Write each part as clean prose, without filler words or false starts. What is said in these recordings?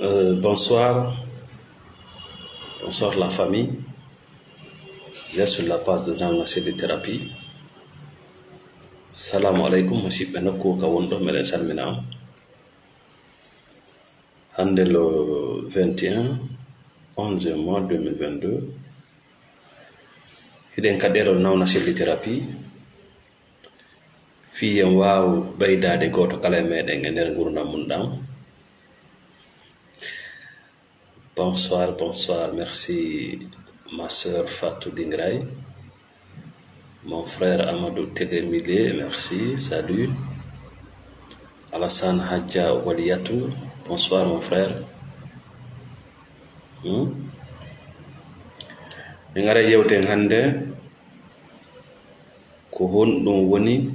Bonsoir, bonsoir la famille. Vous êtes sur la page de Nauna de thérapie. Salam alaikum, musidɓe nokku ka wonɗo meɗen salmina. Hande le 21 11 mois 2022 hiɗen kaɗɗerol Nauna de thérapie fiyen waw ɓeydade goto kala e meɗen e nder gurdam mum ɗam. Bonsoir, bonsoir, merci ma sœur Fatou Dingray, mon frère Amadou Télémilé, merci, salut. Alassane Hadja Waliatou, bonsoir mon frère. Min gara yewten hande ko honɗum woni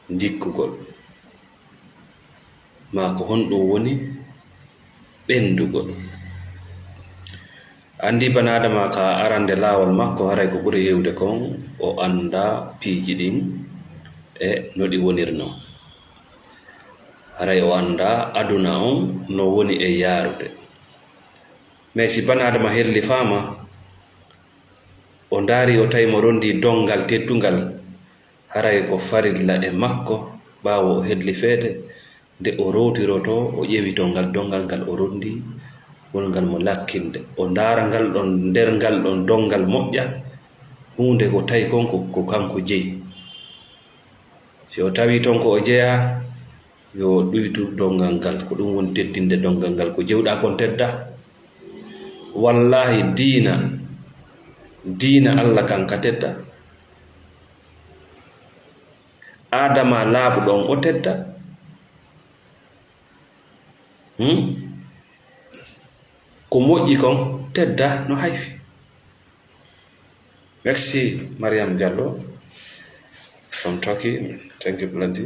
dikkugol ma ko honɗum woni ɓendugol. Andi bana adama ka arande lawol makko haray ko ɓuri hewde kon o anda piiji ɗin e no ɗi wonirno. Haray o anda aduna on no woni e yarude. Mais si bana adama herli fama o ndaari o tawi mo rondi dongal teddungal haray ko farilla e makko ɓawo o hedli feede nde o rowtiroto o ƴeewi dongal ngal o rondi wongal mo lakkinde o ndaara ngal ɗon nder ngal ɗon dongal moƴƴa hunde ko tawi kon ko kanko jeyi. Si o tawi ton ko o jeeya yo ɗuytu dongal ngal ko ɗum woni teddinde dongal ngal ko jewɗa kon tedda. Wallahi diina Allah kan ka tedda, adama laaɓuɗon o tedda. Ko moƴƴi kon tedda no hayfi. Merci Mariam Diallo from Turkey, thank you plenty.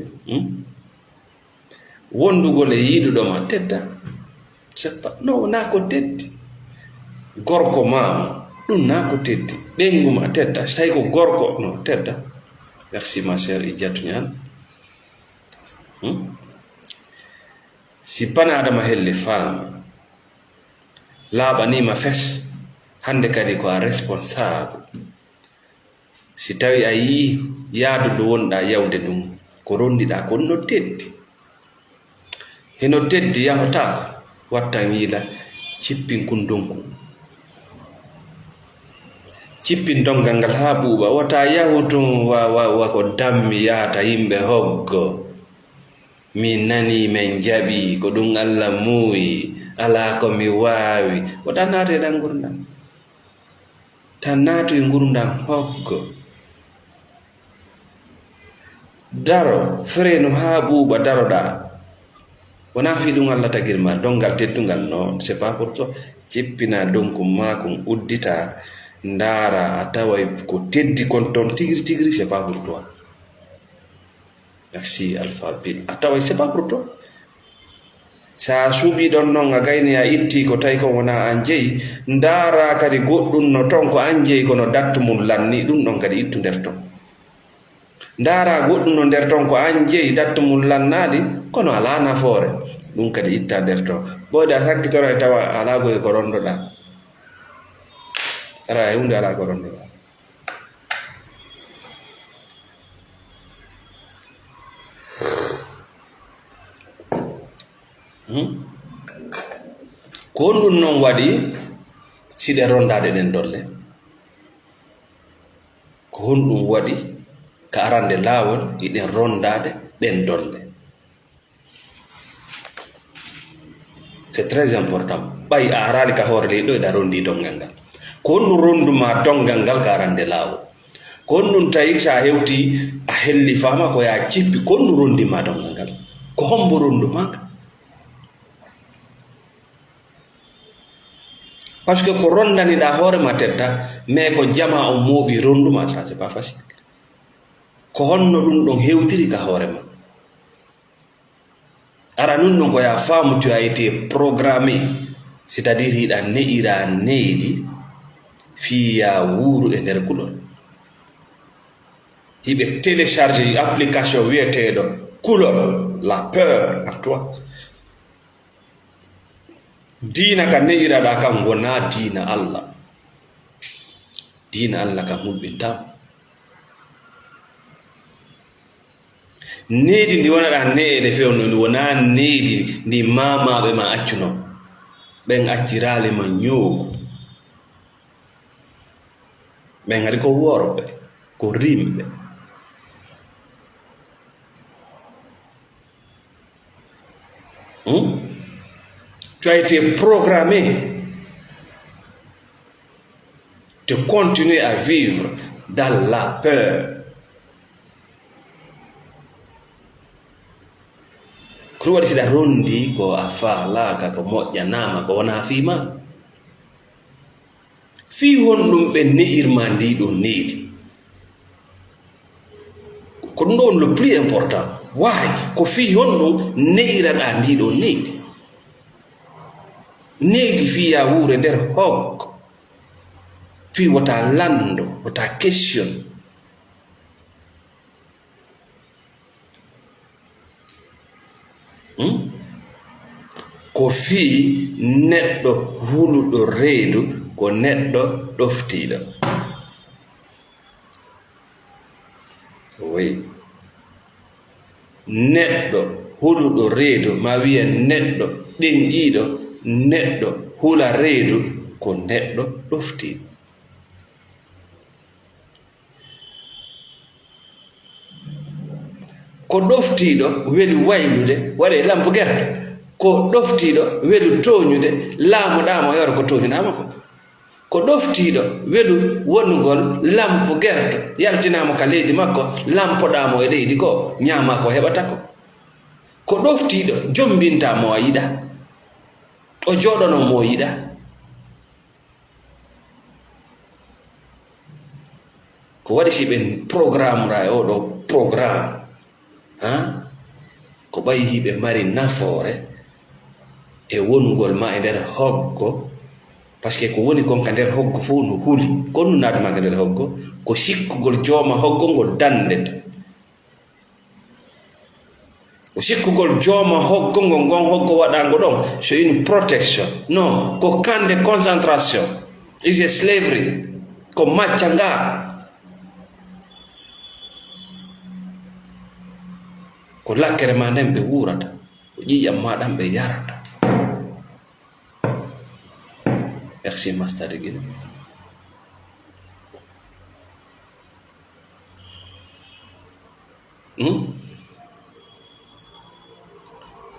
Wondugol e yiɗuɗoma tedda, seppa no na ko teddi. Gorko ma ɗum na ko teddi, ɓenguma tedda, so tawi ko gorko no tedda. Merci ma sœur Idjatou Niane. Si bana adama helle faama laaɓanima fes hande kadi ko a responsable. Si tawi a yii yaadu ndu wonɗa yawde ɗum ko rondiɗa kon no teddi, heno teddi yahotako wattan yiila cippin kundunku, cippin dongal ngal ha ɓuuɓa wata yahu tun wa ko dammi yahata yimɓe hoggo min nani men jaɓi ko ɗum Allah muuyi ala ko mi waawi. Wata naatu e ɗan gurdam, tan naatu e gurdam hoggo daro freno ha ɓuuɓa daroɗa. Wona fi ɗum Allah tagirma dongal teddungal no, c'est pas pour toi. Cippina donku makum uddita ndaara a taway ko teddi kon ton tigri c'est pas pour toi. Merci Alpha Bill, a taway c'est pas pour toi. Sa suuɓi ɗon noon a gayni a itti ko tawi ko wona an jeyi, ndaara kadi goɗɗum no ton ko an jeyi kono dattu mum lanni ɗum ɗon kadi ittu nder ton. Ndaara goɗɗum no nder ton ko an jeyi dattu mum lannaɗi kono ala nafoore, ɗum kadi itta nder ton. Ɓoyde a sakkitoro e tawa ala goye ko rondoɗa, ara e hunde ala ko rondoɗa. Ko honɗum noon waɗi siɗe rondade ɗen dolle, ko honɗum waɗi ka arande laawol iɗen rondade ɗen dolle. C'est très important. Ɓay a harali ka hoore ley ɗo eɗa rondi dongal ngal. Ko honɗum ronduma dongal ngal ka arande laawol, ko honɗum tawi sa hewti a helli fama ko ya cippi, ko honɗum rondima dongal ngal, ko hombo ronduma ka. Par ce que ko rondaniɗa hoorema tedda, mais ko jama on mooɓi ronduma, ça c'est pas facile. Ko honno ɗum ɗon hewtiri ka hoorema. Ara nun ɗon ko ya faamu tu a été programmé, c'est-à-dire hiɗa ne'ira neydi fiya wuuru e nder kuɗol. Hiɓe télécharge application wiyeteɗo couleur, la peur en toi. Dina ka ne'iraɗa kam wona dina Allah. Dina Allah kam huɓɓintam. Needi ndi wonaɗa ne'ede fewno ndi wona needi ndi mamaɓe ma accuno. Ɓen accirale ma ñoogo. Ɓen gari ko worɓe, ko rimɓe. Tu as été programmé de continuer à vivre dans la peur. Ko waɗi siɗa rondi ko a faalaka ko moƴƴanama ko wona fiima. Fii honɗum ɓe ne'irma ndiɗo needi. Ko ɗum ɗo on le plus important. Why? Ko fii honɗum ne'iraɗa ndiɗo needi. Needi fii ya wuure nder hoggo. Fii wota lando, wota question. Ko fii neɗɗo huluɗo reedu ko neɗɗo ɗoftiɗo. Oui. Neɗɗo huluɗo reedu ma wiya neɗɗo ɗenƴiɗo, neɗɗo hula reedu ko neɗɗo ɗoftiɗo. Ko ɗoftiɗo weli waylude waɗe lampo gerte. Ko ɗoftiɗo welu toñude laamuɗamo yoro ko toñuɗama ko. Ko ɗoftiɗo welu wonugol lampo gerto yaltinamo ka leydi makko lampoɗamo e leydi ko ñama ko heɓata ko. Ko ɗoftiɗo jombintamo a yiɗa, o joɗono mo yiɗa. Ko waɗi si ɓen programme ra e oɗo programme ko ɓayi hiɓe mari nafoore e wonugol ma e nder hoggo, par ce que ko woni kon ka nder hoggo fof no huli. Ko ɗum natuma ka nder hoggo ko sikkugol jooma hoggo ngol dandete. Ko sikkugol jooma hoggo ngon hoggo waɗango ɗon so une protection. Non, ko camp de concentration, is a slavery, ko macca nga. Ko lakkere ma nden ɓe wurata, ko ƴiƴam ma ɗan ɓe yarata. Merci Master Guinée.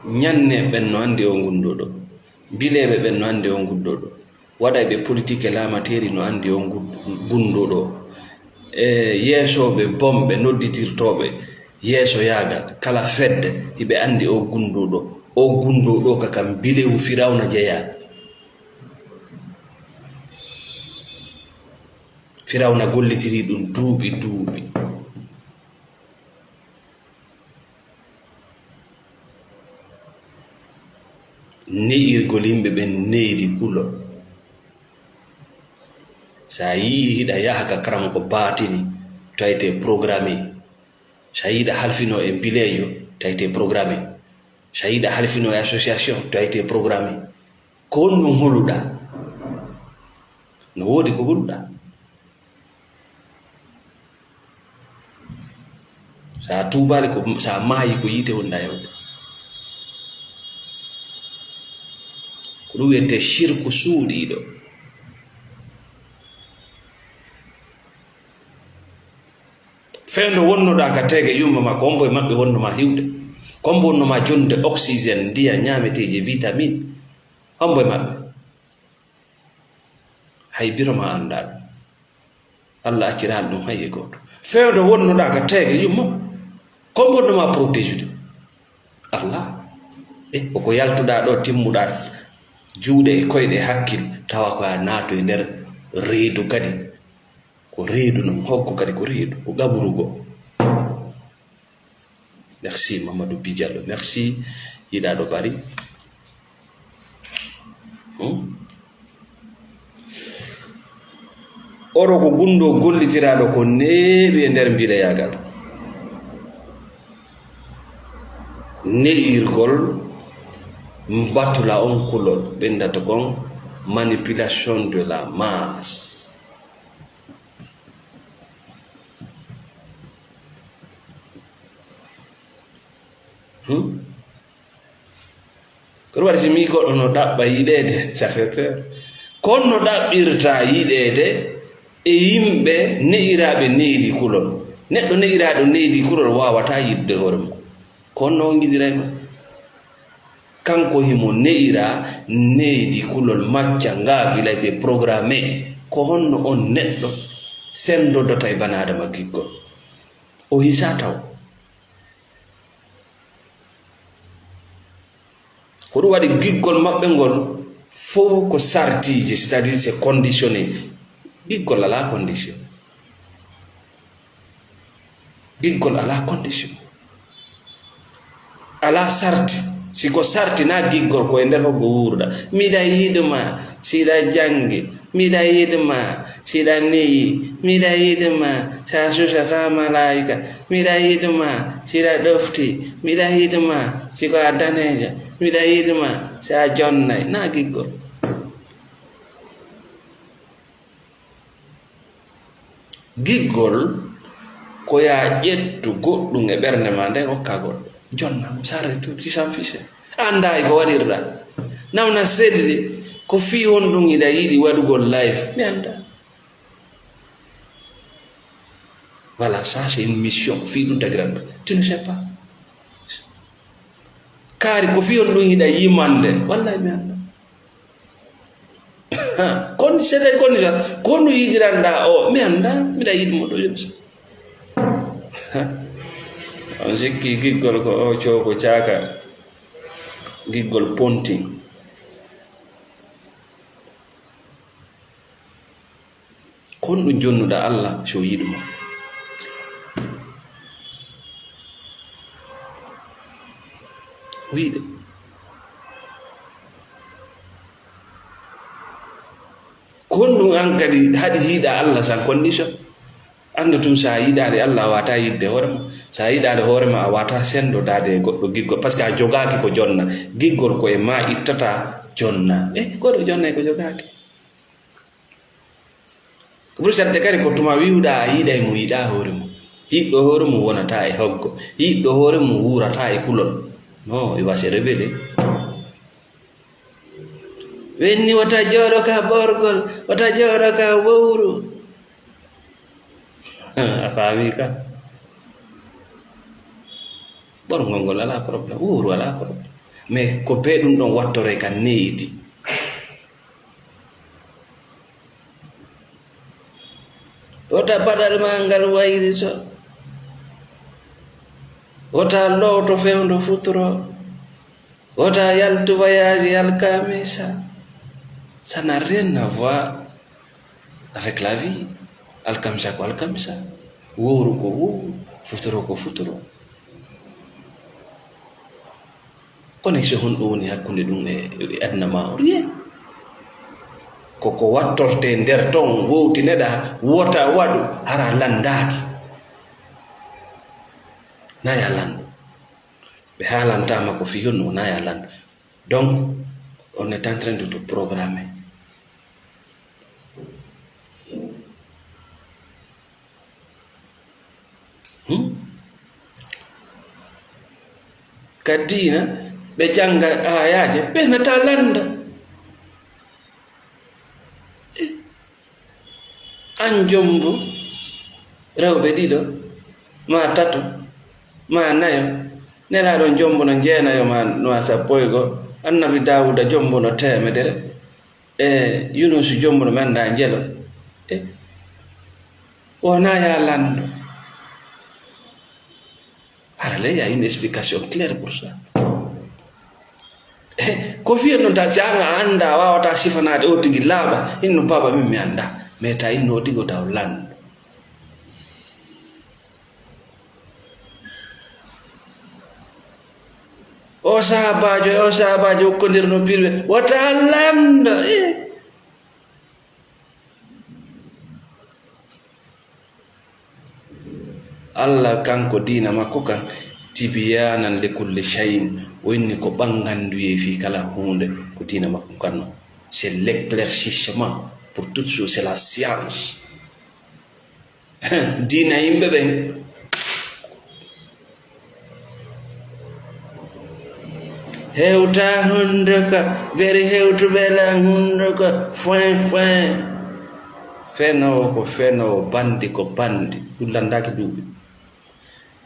Ñanne ɓen no andi o gunduɗo, bileɓe ɓen no andi o gunduɗo, waɗayɓe politique lamateri no andi o gunduɗo, yeesoɓe bomɓe nodditirtoɓe yeeso yagal kala fedde hiɓe andi o gunduɗo. O gunduɗo ka kam bilewu Firawna jeeya. Firawna gollitiri ɗum duuɓi. Ne'irgol yimɓe ɓen needi kulo. Sa yii hiɗa yaha ka karamo ko baatini to a été programmé. Sa yiɗa halfino e bileyo to a été programmé. Sa yiɗa halfino e association to a été programmé. Ko honɗum holuɗa? No woodi ko holuɗa. Sa tuubali ko sa maayi ko yiite wonda yewde. Ko ɗum wiyete shirku suuɗiɗo. Fewndo wonnoɗa ka tege yumma ma ko ombo e maɓɓe wonnoma hiwde, ko ombo wonnoma jonde oxygéne, ndiya ñameteje, vitamine, hombo e maɓɓe. Hay biro ma anda ɗum. Allah accirali ɗum hay e goto. Fewndo wonnoɗa ka tege yumma ko ombo wonnoma protéjude. Allah ko yaltuɗa ɗo timmuɗa juuɗe e koyɗe hakkil tawa ko a naato e nder reedu kadi. Ko reedu non hoggo kadi ko reedu ko gaɓurugo. Merci Mamadou Bidiallo, merci yiɗaɗo bari. Oro ko gundo gollitiraɗo ko neeɓi e nder mbiɗa yagal. ne'irgol mbatula on kulol ɓendata kon manipulation de la masse. Kono waɗi si mi goɗɗo no ɗaɓɓa yiɗede ça fait peur. Kono no ɗaɓɓirta yiɗede e yimɓe ne'iraɓe neydi kulol. Neɗɗo ne'iraɗo neydi kulol wawata yiɗde hoore mum. Kono no giɗirayma kanko himo ne'ira neydi kulol macca ngaabilate programmé ko honno on neɗɗo sendodota e banadama giggol o hisa taw. Ko ɗum waɗi giggol maɓɓe ngol fof ko sartije, c'est-à-dire c'est conditionné. Giggol ala condition, giggol ala condition, ala sarti. Siko sarti na giggol ko e nder hoggo wuurɗa. Miɗa yiɗuma siɗa jangi, miɗa yiɗuma siɗa neyi, miɗa yiɗuma sa susata malaika, miɗa yiɗuma siɗa ɗofti, miɗa yiɗuma siko a danejo, miɗa yiɗuma sa jonnay. Na giggol. Giggol ko ya ƴettu goɗɗum e ɓernde ma nden hokka goɗɗo jonna mo sarre tuuti san fise anda ko waɗirɗa nawna selli ko fi won ɗum iɗa yiɗi waɗugol life mi anda. Voilà, ça c'est une mission fi ɗum tagiranɗo, tu ne sais pas. Kaari ko fi won ɗum iɗa yimande wallahi mi anda. Condition ko no yiɗiranɗa o mi anda, miɗa yiɗimo ɗo yimsa. On sikki giggol ko o coko caaka giggol ponting. Kon ɗum jonnuɗa Allah so yiɗuma. Wiide kon ɗum an kadi haɗi hiiɗa Allah sans condition. Anda tum sa yiɗade Allah a wata yidde hoorema, sa yiɗade hoorema a wata sendodade goɗɗo giggol par ce que a jogaki ko jonna. Giggol koye ma ittata jonna. Goɗɗo jonna ko jogaki. Ko ɓuri sadde kadi ko tuma wiwɗa a yiɗay mo yiɗa hoore mum. Yiɗɗo hoore mum wonata e hoggo, yiɗɗo hoore mum wurata e kulol. Non, il va se révéler. Wenni wata jooɗo ka ɓorgol, wata jooɗo ka wowru. A faami ka ɓorgol ngol ala probléme, wowru ala probléme, mais ko be ɗum ɗon wattore ka neydi. Wota baɗal ma ngal wayri so, wota lowto fewndo futuro, wota yaltu voyage alkamisa. Ça n'a rien à voir avec la vie. Alkamisa ko alkamisa, wowru ko wowru, futuro ko futuro. Connexion hon ɗo woni hakkunde ɗum e aduna ma rien. Koko wattorte nder ton wowtineɗa wota waɗu hara landaki. Naya landu. Ɓe haalantama ko fi honno naya landu. Donc on est en train de te programmer. Kadina ɓe janga ayaje ɓe nata landa. An jombo rewɓe ɗiɗo ma tato ma nayo nelaɗo jombo no jeenayo ma no sappo e go'o, annabi Dawuda jombo no 100 e Yunus jombo no manda jelo. Wona ya lando. Il y a une explication claire pour ça. Ko fiye non ta sianga anda wawata sifanade o tigi laaba inno baba min mi anda, mais ta inno tigo taw lando. O sahabajo hokkodirno pirɓe wata lando. Allah kanko dina makko kan tibiyanan li kulli shay'in o inni ko ɓanganduye fi kala hunde ko dina makko kanno. C'est l'éclaircissement pour toute chose, c'est la science. Dina yimɓe ɓen hewta hunde ka beri hewtuɓe la hunde ka fin fenowo ko fenowo, bandi ko bandi, ɗum landaki duuɓi.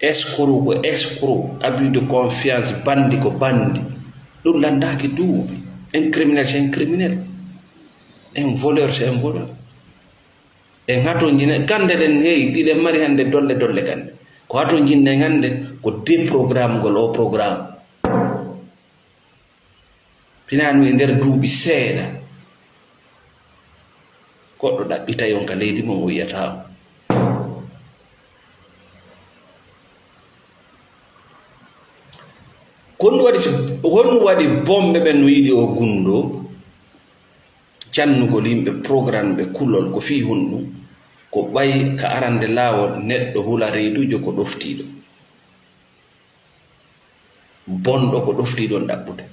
Escroc ko escroc, abus de confiance, bandi ko bandi, ɗum landaki duuɓi. Un criminel c'est un criminel, un voleur c'est un voleur. En hato jine kande ɗen heyi ɗiɗen mari hande dolle dolle kande ko hato jinnen hande ko déprogramme gol o programme pinanu e nder duuɓi seeɗa goɗɗo ɗaɓɓita yonka leydi mum o yiyata honɗum waɗi bomɓe ɓen no yiɗi o gundo jannugol yimɓe programme ɓe kulol ko fi honɗum ko ɓay ka arande laawol neɗɗo hula reedujo ko ɗoftiɗo bonɗo ko ɗoftiɗon ɗaɓɓude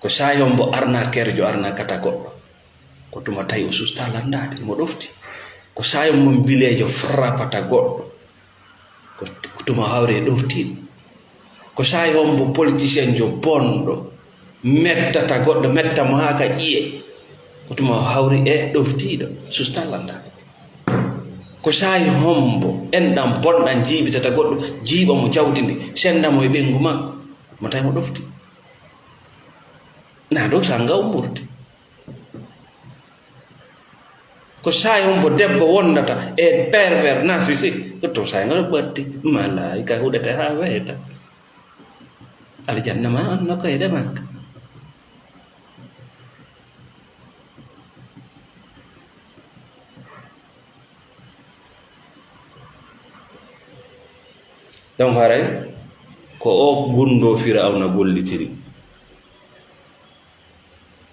ko sayon bo arna kerjo arna kata goɗɗo ko tuma tawi o susta landade mo ɗofti ko sayon mo bilejo frappata goɗɗo ko tuma hawre ɗoftiɗo ko sayon bo politicien jo bonɗo mettata goɗɗo mettamo ha ka ƴiye ko tuma hawri e ɗoftiɗo susta landade ko sayi hombo enɗam bonɗam jiibitata goɗɗo jiiɓa mo jawdi ndi sendamo e ɓengu makko mo tawi mo ɗofti na ɗo sa ngaw murti ko sayi hombo debbo wondata e pervers narcissique ko to sayi ngaɗo ɓatti malaika huɗete ha weeta aljanna ma anno koyɗe makka donc haray ko o gundo Firawna gollitiri.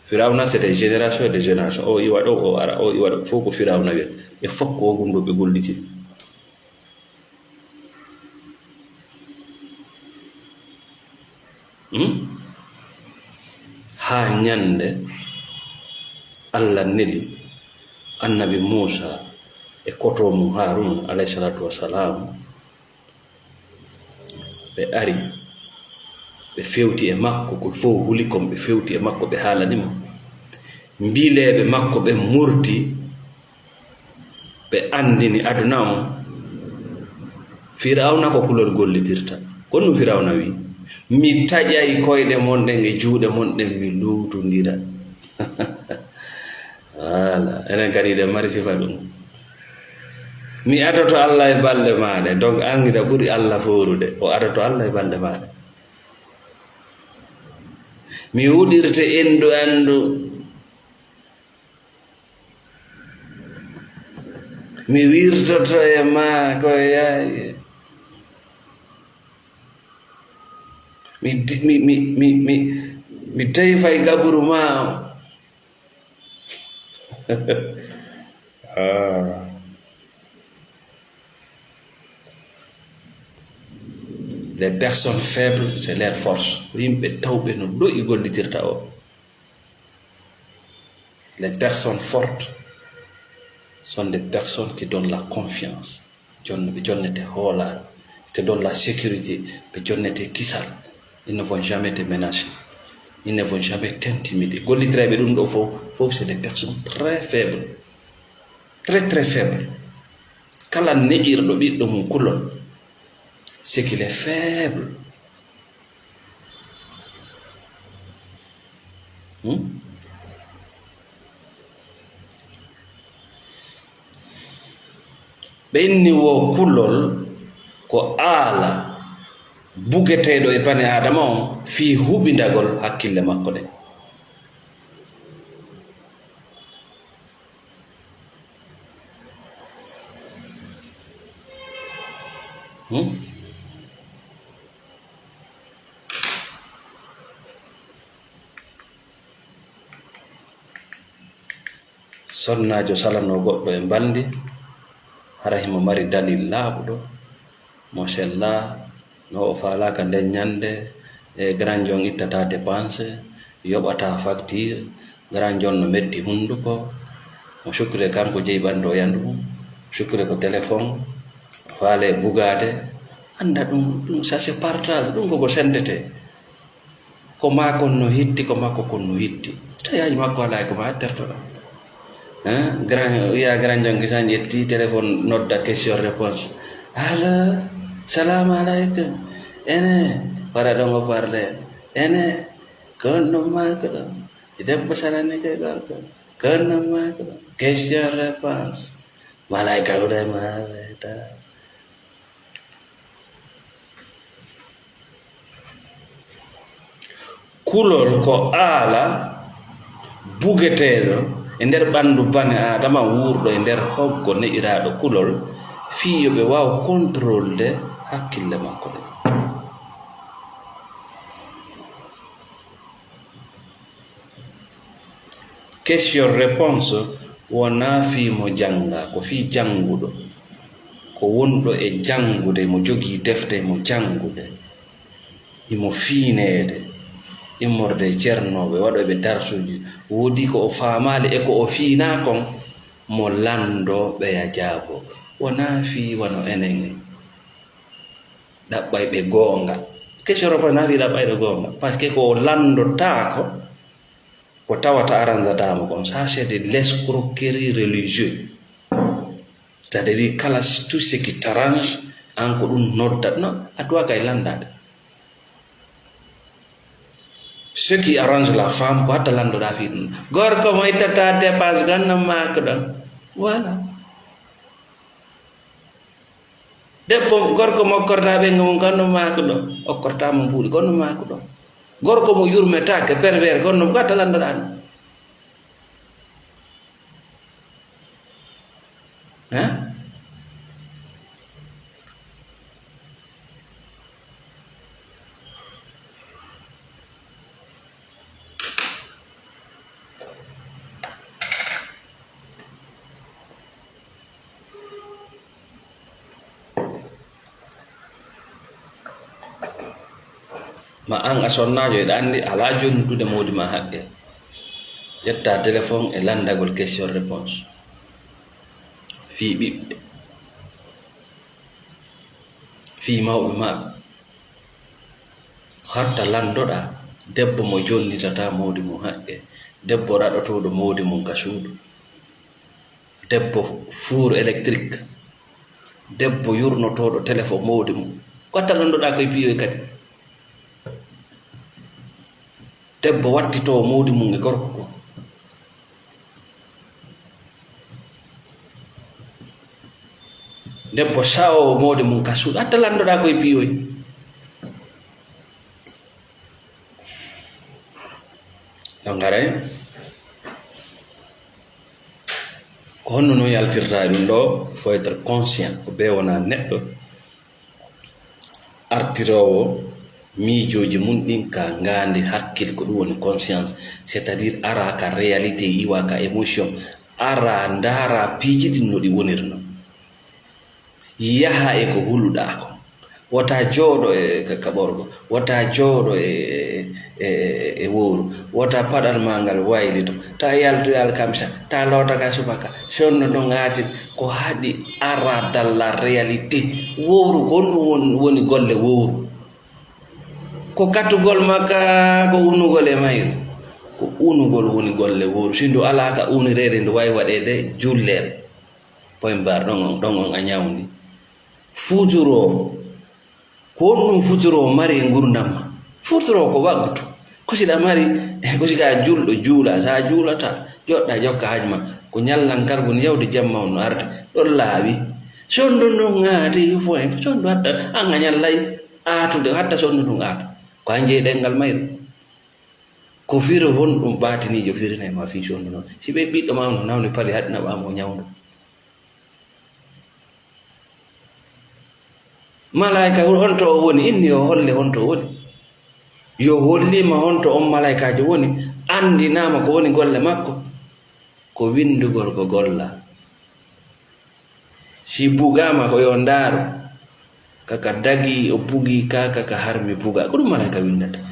Firawna c'est des générations et des générations o iwa ɗo o ara o iwa ɗo fof ko Firawna wiyata ɓe fof ko o gundo ɓe gollitiri. Ha ñande Allah neli annabi Musa e koto mum Harun alayhi salatu wassalam ɓe ari ɓe fewti e makko ko fof huli kom ɓe fewti e makko ɓe haalanimo mbileɓe makko ɓe murti ɓe andini aduna on Firawna ko kulol gollitirta ko ɗum Firawna wi mi taƴay koyɗe monɗen e juuɗe monɗen mi lutodira voilà enen kadi ɗe mari sifa ɗum mi adoto Allah e balɗe maɗe donc angida ɓuri Allah forude o adoto Allah e balɗe maɗe mi wuɗirte endu andu mi wirtoto e ma ko yaye mi tawi fay gaburu ma Les personnes faibles, c'est leur force. Les personnes fortes sont des personnes qui donnent la confiance. Qui te donnent la sécurité. Ils ne vont jamais te menacer. Ils ne vont jamais t'intimider. C'est des personnes très faibles. Très très faibles. C'est qu'il est faible. Benni wo kulol ko ala bugeteɗo e bane adama on fi huɓindagol hakkille makko ɗe sonnajo salano goɗɗo e bandi hara himo mari dalil laaɓuɗo mo sella no o falaka nden ñande e grand jon ittata dépense yoɓata facture grand jon no metti hunduko mo sukkure kanko jeyi ɓandu o yandu mum sukkure ko téléphone faale bugade anda ɗum ça c'est partage ɗum koko sendete ko makon no hitti ko makko kon no hitti tayaji makko ala ko ma tertoɗa grand wiya grand jon gisan yetti téléphone nodda question réponse allo salamu aleykum ene waɗa ɗon o parle ene konno mako ɗo debbo salani ke gorko konno mako ɗo question réponse malaika urema weta kulol ko aala bugeteɗo e nder ɓandu bane adama wurɗo e nder hoggo ne'iraɗo kulol fi yoɓe wawa contrôle hakkille makko ɗe question réponse wona fi mo janga ko fi janguɗo ko wonɗo e jangude mo jogii defte mo jangude imo fiinede immorde ceernoɓe waɗoɓe darsuji woodi ko o faamali e ko o fiina kon mo lando ɓeya jaabo wona fi wano enen ɗaɓɓayɓe goonga question réponse na fi ɗaɓɓayɗo goonga par ce que ko landotako ko tawata aranzatamo kon ça c'est de l'escroquerie religieux c'est-à-dire kala tout ce qui t'arrange an ko ɗum noddat non a doit kay landade ce qui arrange la femme ko hatta landoɗa fi ɗum gorko mo ittata dépense ganno mako ɗon voilà debbo gorko mo okkorta ɓenga mum ganno mako ɗon okkortamo mbuuɗi gonno mako ɗon gorko mo yurmetake pervers gonno ko hatta landoɗa ɗum ma an a sonnajo eɗa andi ala jonnude modi ma haqqe ƴetta téléphone e landagol question réponse fi ɓiɓɓe fi mawɓe maɓe hatta landoɗa debbo mo jonnitata modi mum haqqe debbo raɗotoɗo modi mum ka suudu debbo four électrique debbo yurnotoɗo téléphone modi mum ko hatta landoɗa koye piyoy kadi debbo wattito modi mum e gorko ko debbo sawo modi mum ka suudu hatta landoɗa koye piyoy ɗo garay ko honno no yaltirta ɗum ɗo faut être conscient ko be wona neɗɗo artirowo miijoji mum ɗin ka ngandi hakkille ko ɗum woni conscience c'est à dire ara ka réalité iwa ka émotion ara ndara piiji ɗin no ɗi wonirno yaha e ko huluɗa ko wota jooɗo e kaɓorgo wota jooɗo e wowru wota paɗal ma ngal waylito ta yaltoyal kamsa ta lotaka subaka sonno no ngaatin ko haɗi ara dans la réalité wowru gonɗum woni golle wowru ko kattugol makka ko unugol e mayru ko unugol woni golle wowru si ndu ala ka unirede ndu wawi waɗede jullere poye mbar ɗon on a ñawdi futuro ko ɗum futuro mari e gurdam ma futuro ko waggutu kosiɗa mari ko sika julɗo juula sa juulata joɗɗa jokka haji ma ko ñallankal woni yawde jamma on no arde ɗon laawi sondu ndu ŋaati foy sondu hatta an a ñallay aatude hatta sondu ndu aatu ko hanje ɗengal mayru ko firi won ɗum batinijo firina ma fi sondu noon si ɓe ɓiɗɗo ma no nawni pali haɗina ɓamo ñawdu malaika honto o woni inni o holle honto woni yo hollima honto on malaikajo woni andinama ko woni golle makko ko windugol ko golla si bugama ko yo ndaaru kaka dagi o bugi kaka ka harmi buga ko ɗum malaika windata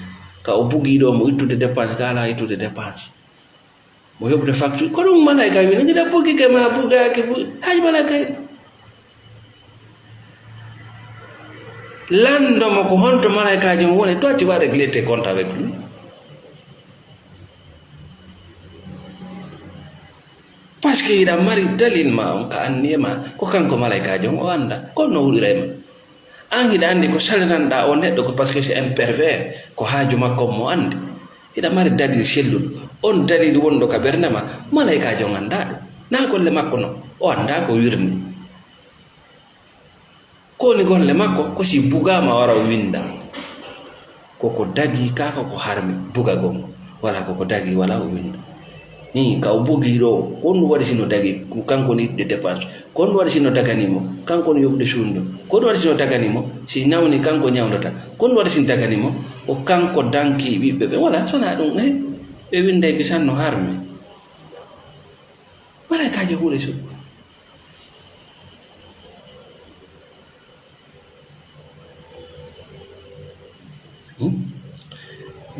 ka o bugi ɗo mo ittude dépense ka ala ittude dépense mo yoɓde facture ko ɗum malaika winda gida bugi ke ma bugaki haji malaika landomo ko honto malaikaji mo woni toi tu vas régler tes comptes avec lui parce que ida mari dalil ma on ka anniyema ko kanko malaikaji o anda ko no wurirema an hiɗa andi ko salinanɗa o neɗɗo ko parce que c'est un pervers ko haaju makko mo andi hiɗa mari dalil selluɗo on dalil wonɗo ka ɓerdema malaikaji o anda ɗum na golle makko no o anda ko wirni ko ni golle makko ko si bugama wara winda koko dagi kaka ko harmi buga gongo wala koko dagi wala o winda ni ka o bugi ɗo kon waɗi sino dagi kanko ni de dépense kon waɗi sino daganimo kanko ni yoɓde suudu kon waɗi sino daganimo si nawni kanko ñawdata kon waɗi sino daganimo o kanko danki ɓiɓɓe ɓe wala sona ɗum ɓe windeki sanno harmi malaikaji huuɗe su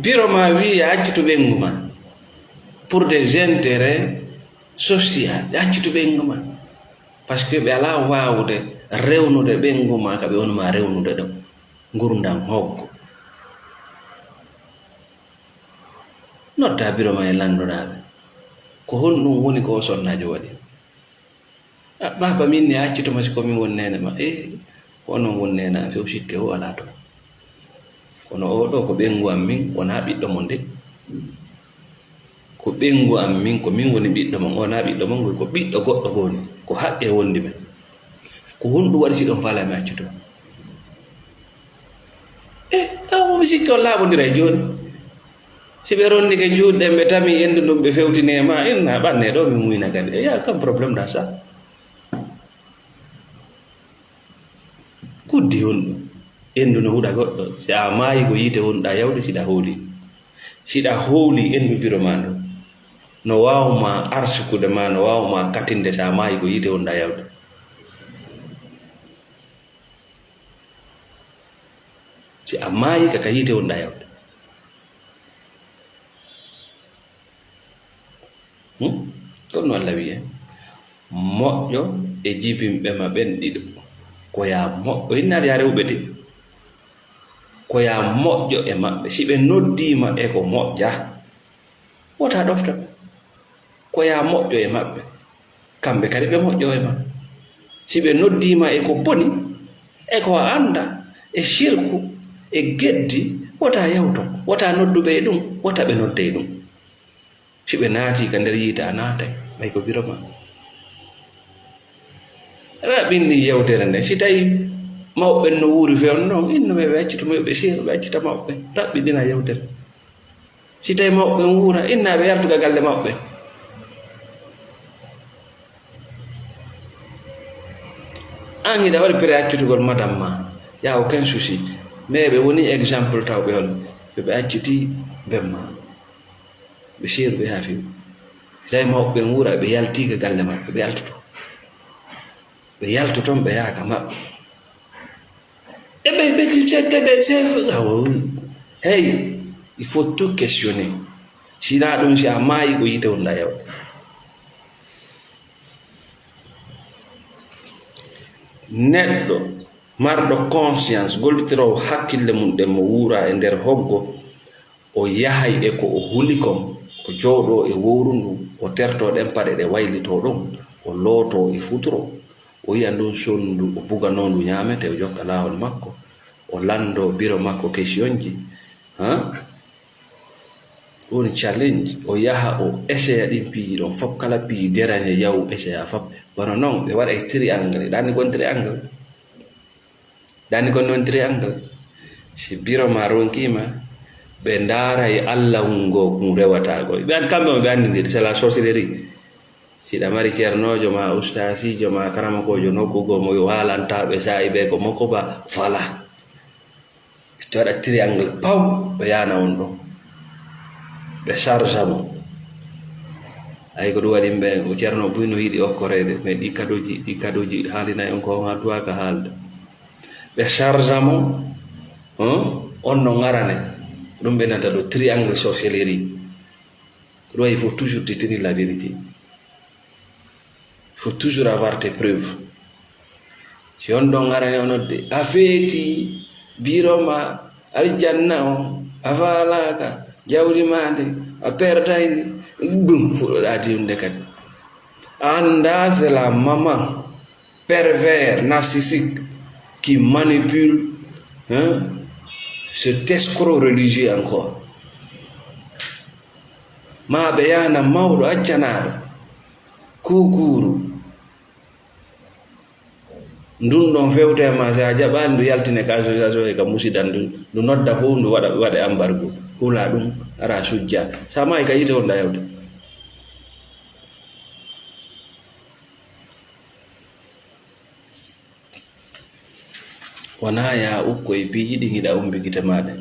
biro ma wi accitu ɓengu ma pour des intérêts sociaux accitu ɓengu ma par ce que ɓe ala wawde rewnude ɓengu ma ka ɓe wonma rewnude ɗum gurdam hoggo nodda biro ma e landuɗaɓe ko honɗum woni ko sonnajo waɗi baba min ni accituma si komin won nene ma ko onon won nena few sikke o ala to kono oɗo ko ɓengu am min wona ɓiɗɗo mo nde ko ɓengu am min ko min woni ɓiɗɗo mon wona ɓiɗɗo mon ko ɓiɗɗo goɗɗo woni ko haqqe wondi men ko honɗum waɗi si ɗon falami accuto tawomi sikke on laaɓodira e joni si ɓe rondike juuɗɗe ɓe tami endu ɗum ɓe fewtini e ma inna ɓanne ɗo min muyna kadi ya kam probléme da ça kuddi honɗum endu no huɗa goɗɗo si a maayi ko yiite wonɗa yawde siɗa howli endu biro ma ɗo no wawma arsukude ma no wawma katinde sa maayi ko yiite wonɗa yawde si a maayi kaka yiite wonɗa yawde comme no Allah wiye moƴƴo e jibinɓe ma ɓen ɗiɗo ko ya moƴƴo hinnaade ya rewɓe de ko ya moƴƴo e maɓɓe si ɓe noddima e ko moƴƴa wota ɗofta ɓe ko ya moƴƴo e maɓɓe kamɓe kadi ɓe moƴƴo e ma si ɓe noddima e ko boni e ko anda e shirku e geddi wota yawto wota nodduɓe e ɗum wota ɓe nodde e ɗum si ɓe naati ka nder yiite a naatay ɓay ko biro ma raɓinni yewtere nde si tawi mawɓe no wuuri fewno innoɓe ɓe accituma ɓe siro ɓe accita mawɓe raɓɓiɗina yewtere si tawi mawɓe wuura innaɓe yaltuga galle mawɓe an hiɗa waɗi pré accitugol madame ma ya aucun souci mais ɓe woni exemple tawɓe hol ɓe acciti bemma ɓe siro ɓe ha fewi si tawi mawɓe wuura ɓe yaltiga galle maɓɓe ɓe yaltoton ɓe yaaka maɓɓe ɓe cekkede chef hey il faut tout questionner sina ɗum si a maayi ko yite wonɗa yawde neɗɗo marɗo conscience gollitirowo hakkille mum ɗen mo wuura e nder hoggo o yahay e ko o huli kom o jooɗo e wowru ndu o terto ɗen paɗe ɗe waylito ɗon o looto e futuro o yiya ndun sonndu o buganondu ñamete o jokka laawol makko o lando biro makko question ji woni challenge o yaha o essaya ɗin piiji ɗon fof kala piiji derañe yaw essaya fof bano noon ɓe waɗa e triangle ɗani kon triangle si biro ma ronkima ɓe ndaara e Allah ngo kum rewatago ɓe andi kamɓe mo ɓe andidiri c'est la sorcellerie siɗa mari ceernojo ma ustasijo ma karamakojo nokkugo mo walantaɓe sa'i ɓe ko mokko ba fala to waɗa triangle paw ɓe yana on ɗo ɓe charge mo ay ko ɗum waɗi ɓe o ceerno buyno yiɗi okkorede mais ɗi kadoji haalina en ko ha duwaka haalde ɓe chargement on no ngarane ɗum ɓe nanta ɗo triangle sorcellerie. Ko il faut toujours détenir la vérité, il faut toujours avoir tes preuves. Si on ɗo ngarane onodde a feeti biroma aljanna o a falaka jawdi made a perdayni ɗum fuɗɗoɗa diwde kadi anda c'est la maman pervers narcissique qui manipule cet escroc religieux encore. Ma ɓe yahna mawɗo accanaɗo kukuru ndun ɗon fewte ma sa jaɓani ndu yaltine ka association e ka musidan ndu nodda fof ndu waɗa embargo hula ɗum ara sujja sa ma e ka yite wonda yewde. Wona ya ukko e piiji ɗi giɗa umbigite maɗa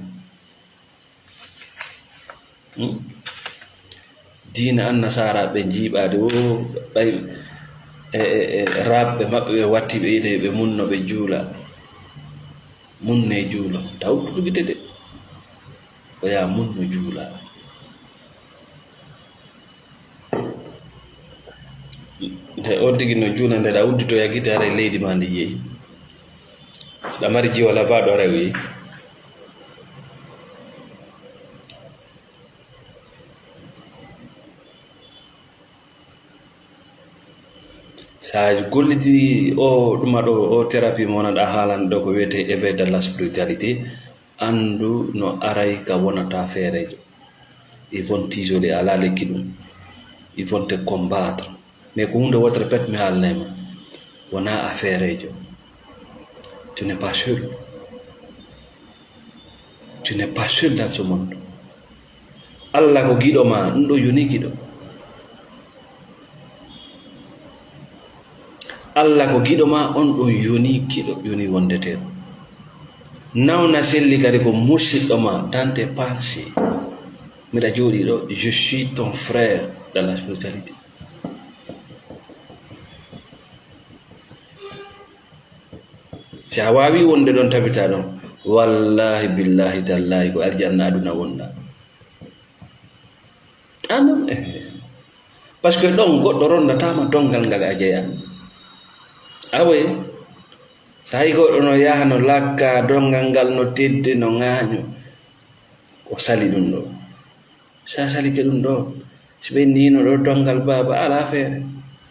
diina an nasara ɓe jiiɓade ɓay raɓɓe maɓɓe ɓe watti ɓe yide ɓe munno ɓe juula munne juulo taw ɗuɗugite de o ya munno juula. Nde on tigi no juula nde ɗa uddito yaggite ara leydi ma ndi yeehi ɗa mari jiwala baɗo rewi sa golliti o ɗuma ɗo o thérapie mo wonanɗa haalan ɗo ko wiyete éveil de la spiritualité andu no aray ka wonata feerejo. Ils vont t'isoler ala lekki ɗum, ils vont te combattre, mais ko hunde wotere pet mi haalnema wona a feerejo. Tu n'es pas seul. Tu n'es pas seul dans ce monde. Allah ko giɗo ma ɗum ɗo yoni giɗo. Allah ko giɗo ma on ɗo yoni giɗo yoni wondeteɗo. Nawna selli kadi ko musidɗo ma dans tes pensées. Miɗa jooɗi ɗo, je suis ton frère dans la spiritualité. Si a wawi wonde ɗon tabita ɗon wallahi billahi tallahi ko aljanna aduna wonɗa anon par ce que ɗon goɗɗo rondatama dongal ngal a jeeya awoye so hay goɗɗo no yaha no lakka dongal ngal no tedde no ŋaaño o sali ɗum ɗo sa salike ɗum ɗo so ɓe nino ɗo dongal baba ala feere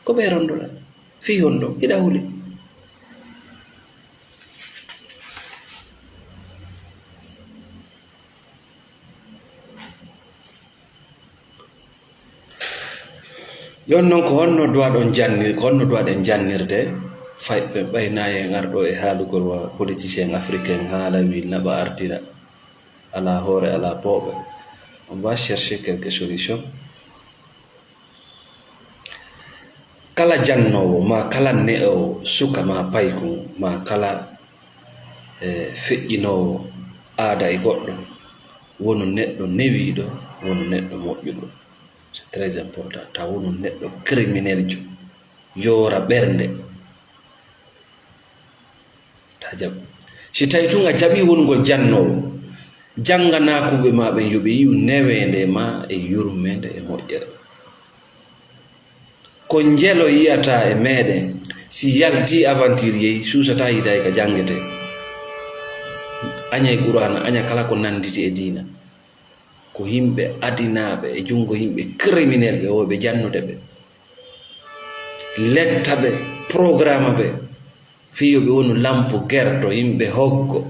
ko ɓe rondoɗa fi hon ɗo hiɗa huuli. Yon non ko honno duwaɗon jannir ko honno duwaɗen jannirde fay ɓe ɓaynayi en arɗo e haalugol wa politicien africain haala wi naɓa artira ala hoore ala pooɓe. On va chercher quelques solutions. Kala jannowo ma kala ne'owo suka ma payku ma kala feƴƴinowo aada e goɗɗo wonu neɗɗo newiɗo wonu neɗɗo moƴƴuɗo. C'est très important. Ta wono neɗɗo criminel jo yoora ɓernde ta jaɓ. Si tawi tun a jaɓi wongol jannowo jangana kuɓe ma ɓe yoɓe yiw newende ma e yurmede e moƴƴere. Ko njelo yiyata e meɗen si yalti aventure yehi susata yitayi ka jangete aña e qur'ana aña kala ko nanditi e diina ko yimɓe adinaɓe e jungo yimɓe criminel ɓe woɓe jannude ɓe letta ɓe programme ɓe fiyoɓe wonu lampo gerto yimɓe hoggo.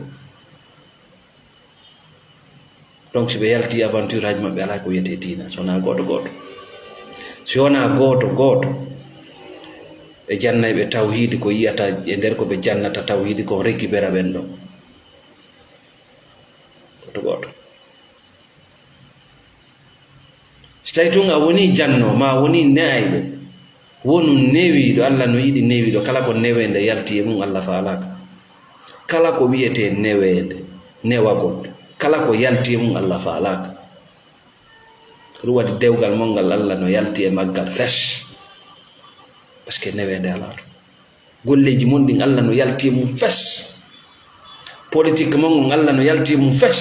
Donc si ɓe yalti aventure aji maɓɓe ala ko wiyete diina sona goto goto si wona goto goto ɓe jannay ɓe tawhidi ko yiyata e nder ko ɓe jannata tawhidi ko récupéra ɓen ɗo goto goto. Si tawi tun a woni janno ma woni ne'ayɓe wonu newiɗo Allah no yiɗi newiɗo kala ko newende yalti e mum Allah faalaka kala ko wiyete newende newagol kala ko yalti e mum Allah faalaka ɗum waɗi dewgal mongal Allah no yalti e maggal fes parce que newende ala to golleji mon ɗin Allah no yalti e mum fes politique mon Allah no yalti mum fes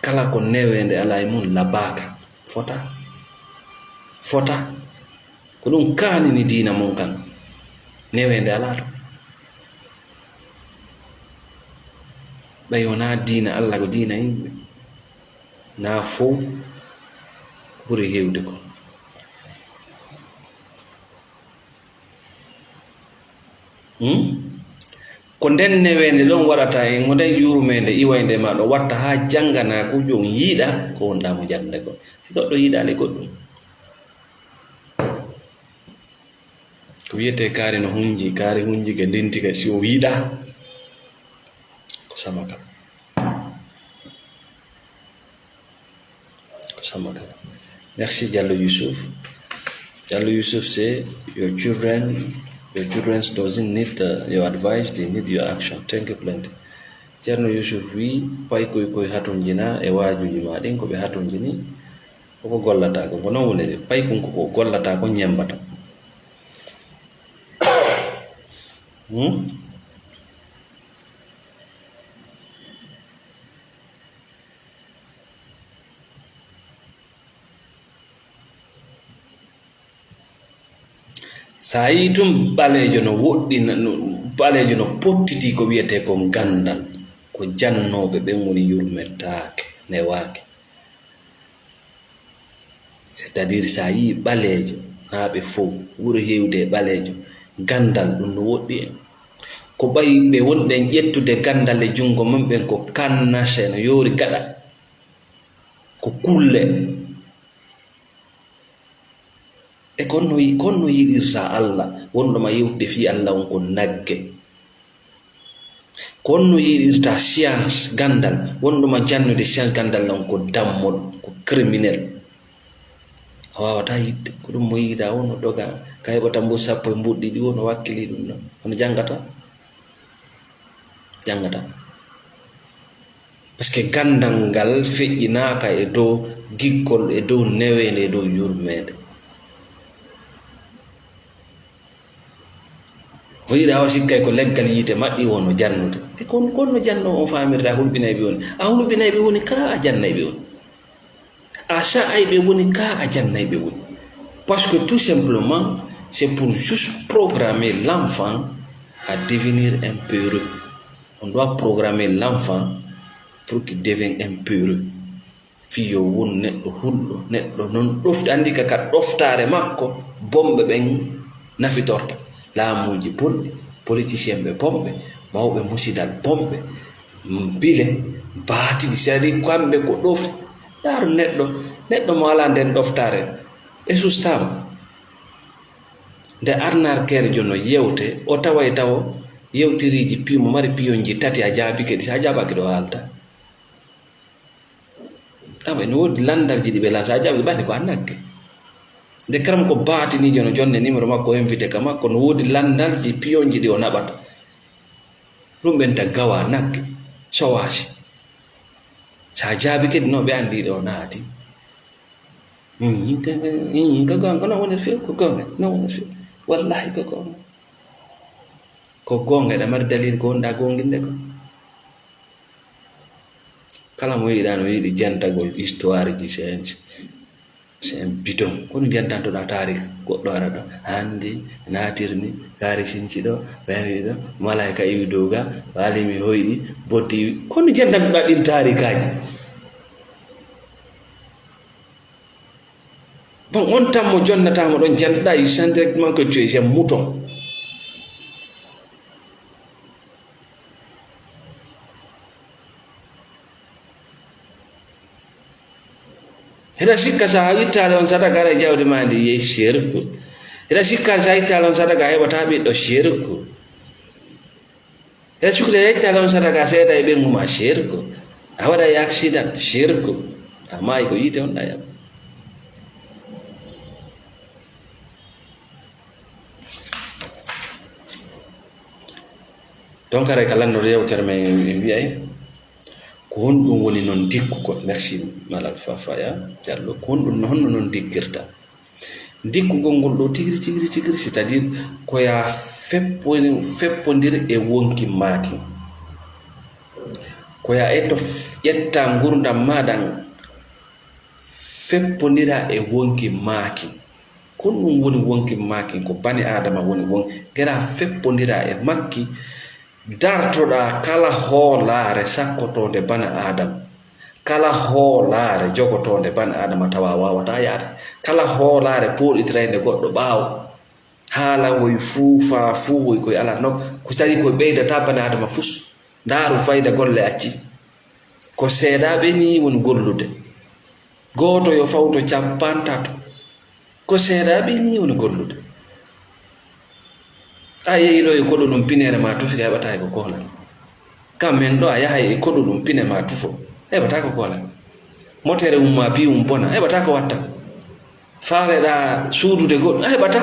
kala ko newende ala e mun labaka fota ko ɗum kanini dina mon kan newende ala to ɓay wona dina Allah ko dina yimɓe na fo ɓuri hewde ko nden newende ɗon waɗata e ngo nden yurmede iwayde ma ɗo watta ha jangana ko jon yiiɗa ko wondamo jande ko si goɗɗo yiiɗali goɗɗum ko wiyete kaari no hunji kaari hunji ke lintika si o yiiɗa ko samakal merci Diallo Yusuf. Say your children doesn't need your advice, they need your action. Thank you plenty. Diallo Yusuf wi pay koy hatun jina e wajuji ma ɗin ko ɓe hatun jini koko gollata ko non wonede pay kun ko gollata ko ñembata sa yi tum ɓalejo no woɗɗina ɓalejo no pottiti ko wiyete ko gandal ko jannoɓe ɓen woni yurmettake newake c'est à dire sa yi ɓalejo naɓe fof ɓuri hewde ɓalejo gandal ɗum no woɗɗi en ko ɓayi ɓe wonɗen ƴettude gandal e jungo mum ɓen ko kannase no yori gaɗa ko kulle e konno yiɗirta Allah wonɗoma yewde fi Allah on ko nagge konno yiɗirta science gandal wonɗoma jannude science gandal on ko dammol ko criminel a wawata yidde ko ɗum mo yiida wono doga ka heɓata mbo sappo e mbuɗɗiɗi wono wakkili ɗum ɗon ono jangata par ce que gandal ngal feƴƴinaka e dow giggol e dow newende e dow yurmede o yiɗa wa sikkay ko leggal yiite maɗɗi wono jannude e konno janno on famirta hulɓinayɓe woni a hulɓinayɓe woni ka a jannayɓe woni a sa'ayɓe woni ka a jannayɓe woni parce que tout simplement c'est pour juste programmer l'enfant à devenir un peureux. On doit programmer l'enfant pour qu'il devienne un peureux. Fiyo won neɗɗo hulɗo neɗɗo non ɗofta andi ka ɗoftare makko bombe ɓen nafitorta laamuji bonɗi politicien ɓe bomɓe mawɓe musidal bomɓe bile baatiɗi c'est-à-dire kamɓe ko ɗof dar neɗɗo mo ala nden ɗoftare e sustama nde arnarkerejo no yewte o taway taw yewtiriji pimo mari piyonji tati a jaabike ɗi sa jaabake ɗo haalta aɓa no wodi landalji ɗi ɓe lan sa jaabi ɓanni ko annakke nde karam ko baatinijo no jonne numéro makko invité ka makko no wodi landalji piyonji ɗi o naɓata ɗum ɓenta gawa nakke sowaji sa jaabi kedi no ɓe andiɗe o naati ko gonga no woni few ko gonga no woni few wallahi ko gonga ɗa mari dalil ko wonɗa gonginde ko kala mo yiɗa no yiɗi jantagol histoire ji c'est un bidon kono jantantoɗa tarik goɗɗo ara ɗo hande natirni kaari sinci ɗo ɓeri ɗo malayika iwi doga walimi hoyɗi boddi kono jantantoɗa ɗin tarikaji bon on tan mo jonnatamo ɗon jantoɗa il sent directement que tu es un mouton heda sikka sa yittale on sadaka ara jawdi ma ndi yehi shirku heda sikka sa yittale on sadaka heɓata ɓiɗɗo shirku heda sukde yittale on sadaka seeɗa e ɓengu ma shirku a waɗa e accident shirku a maayi ko yiite on ɗayam donc ara ka lanndode yewtere men wiyay ko honɗum woni noon dikkugol merci malal Fafaya Diallo ko honno noon dikkirta dikkugol ngol ɗo tigiri c'est-à-dire ko ya feppondir e wonki maaki, ko ya etto ƴetta gurdam maɗa feppondira e wonki maaki. Kon ɗum woni wonki maaki ko bani adama woni gera feppondira e makki, dartoɗa kala hoolare sakkotonde bana adama, kala hoolare jogotonde bana adama tawa wawata yaade, kala hoolare poɗitirande goɗɗo ɓaawo haala woy fuu fa fuu woy koye ala no ko sari koye ɓeydata bana adama fus. Ndaaru fayda golle acci ko seeɗaɓe ni woni gollude, gooto yo fawto 50 ko seeɗaɓe ni woni gollude. A yehiɗo e koɗo ɗum pinere ma tufi heɓata e ko kohlal, kammen ɗo a yahay e koɗo ɗum pine ma tufo heɓata ko kohlal, motere mum ma pi mum bona heɓata ko watta, faareɗa suudude goɗɗum a heɓata.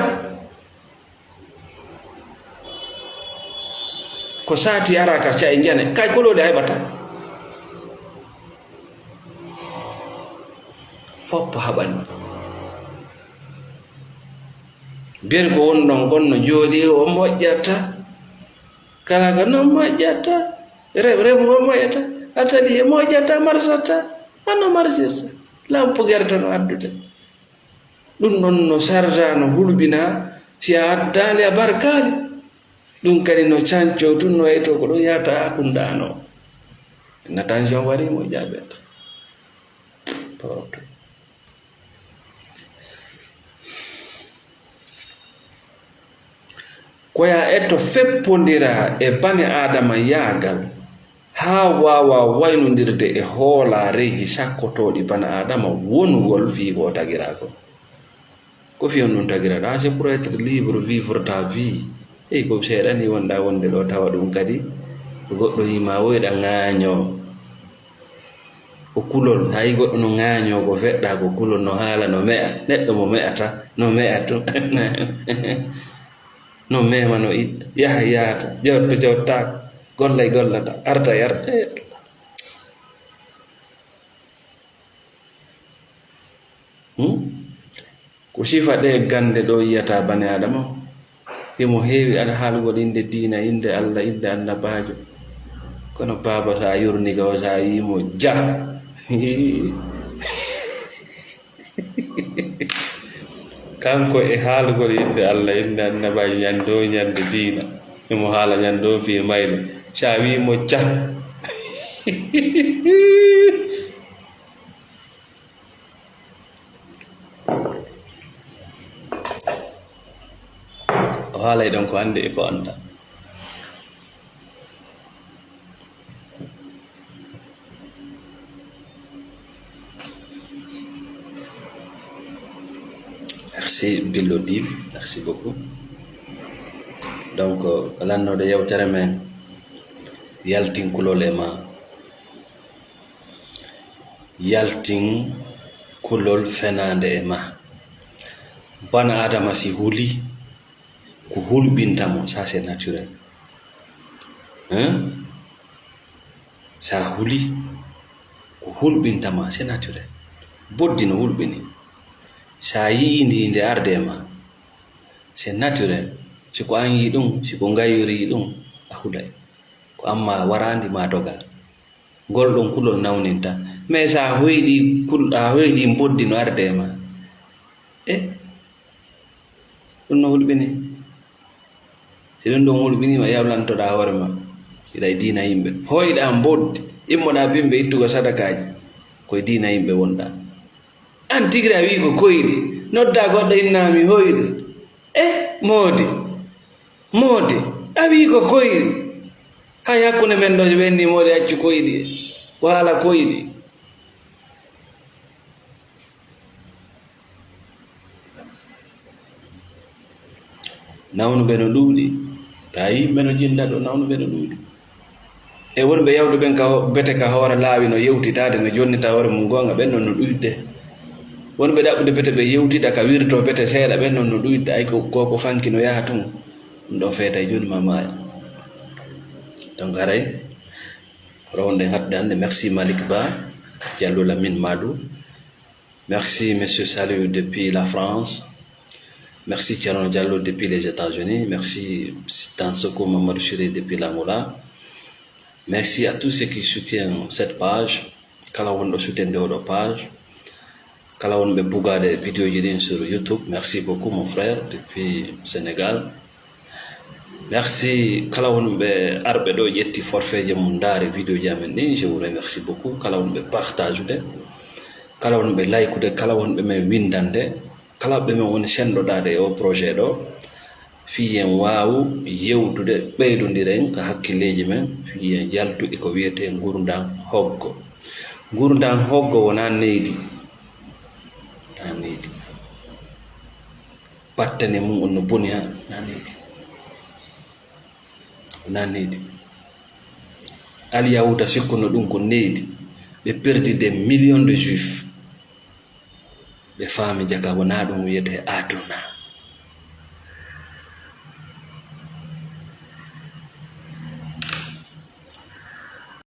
Ko saati ara ka ca e jane kay kolode a heɓata, foppo haɓani. Biyel ko woni ɗon gonno jooɗi o moƴƴata, kala ko non moƴƴata, remo o moƴƴata, atali e moƴƴata marsata, hano marsirta, lampu gerta no addude. Ɗum ɗon no sarta no hulɓina si a addali a barkali, ɗum kadi no canco tun no wayto ko ɗum yata hakundano. Na tension wari mo jaɓeta pawto. Koya etto feppondira e bani adama yaagal ha wawa waynodirde e hoolareji sakkotoɗi bana adama wonugol fi ko tagirako. Ko fiyon ɗum tagiraɗa, c'est pour être libre, vivre ta vie. Eyi ko seeɗani wonɗa wonde ɗo tawa ɗum kadi goɗɗo yima woyɗa ŋaaño ko kulol, hayi goɗɗo no ŋaaño ko feɗɗa ko kulol no haala no me'a, neɗɗo mo me'ata no me'a to no mema no itta, yaha yahata, jotto jottako, golla gollata, arta yarta. Ko sifa ɗe gande ɗo yiyata bani adama emo heewi aɗa haalugol inde diina, inde Allah, inde annabajo, kono baba sa yurniga o sa yimo ja kanko e haalugol inde Allah, inde annabajo, ñando ñande diina, emo haala ñando fi mayde, sa wimo ja o haalay ɗon ko ande e ko anda. Merci Billodil, merci beaucoup. Donc lannoɗo yewtere men yaltin kulol e ma, yaltin kulol fenande e ma. Bana adama si huli ko hulɓintamo, ça c'est naturel. Sa huli ko hulɓintama c'est naturel, boddi no hulɓini. Sa yiindi nde arde ma c'est naturel, siko an yi ɗum, siko ngayuri ɗum a hulay, ko amma warandi ma doga, ngol ɗon kulol nawninta. Mais sa hoyɗi hoyɗi boddi no arde ma ɗum no hulɓini. Si ɗum ɗon hulɓinima yawlantoɗa hoore ma iɗa diina yimɓe, hoyɗa boddi, immoɗa bimɓe ittugo sadakaji koye diina yimɓe wonɗa. An tigri a wi ko koyɗi, nodda goɗɗo innami hoyɗi, moodi a wi ko koyɗi, hay hakkunde men ɗo so ɓenni moodi accu koyɗi, ko haala koyɗi. Nawnuɓe no ɗuuɗi, ta yimɓe no jinda ɗo, nawnuɓe no ɗuuɗi. E wonɓe yawɗo ɓen bete ka hoore laawi no yewtitade no jonnita hoore mum gonga, ɓen non no ɗuuɗde. Wonɓe ɗaɓɓude bete ɓe yewtita ka wirto bete seeɗa, ɓen non no ɗuuɗde. Ay koko fanki no yaha tun ɗum ɗon feeta e joni ma maaya. Donc haray ronde hadde hande. Merci Malik Ba, Diallo Lamine Madou. Merci Monsieur Salou depuis la France. Merci Thierno Diallo depuis les États-Unis. Merci Tansoko Mamadou Chiré depuis l'Angola. Merci à tous ceux qui soutiennent cette page. Kala wonɗo soutien de la page. Kala wonɓe bugade vidéo ji sur YouTube. Merci beaucoup mon frère depuis Sénégal. Merci kala wonɓe arɓe ɗo ƴetti forfait je mum ndaari vidéo ji amen ɗi. Je vous remercie beaucoup. Kala wonɓe partage de. Kala wonɓe like de. Kala wonɓe men windande. Kala ɓe men woni senɗoɗade o projet ɗo. Fiyen waawu yewdude ɓeydodiren ko hakkilleji men fiyen yaltuɗi ko wiyete gurdam hoggo. Gurdam hoggo wona neydi. Na neydi. Battane mum on no boni ha na neydi. Na neydi. Al Yahuda sikkuno ɗum ko neydi. Ɓe perdi des millions de juifs. Ɓe faami jaga wona ɗum wiyete aduna.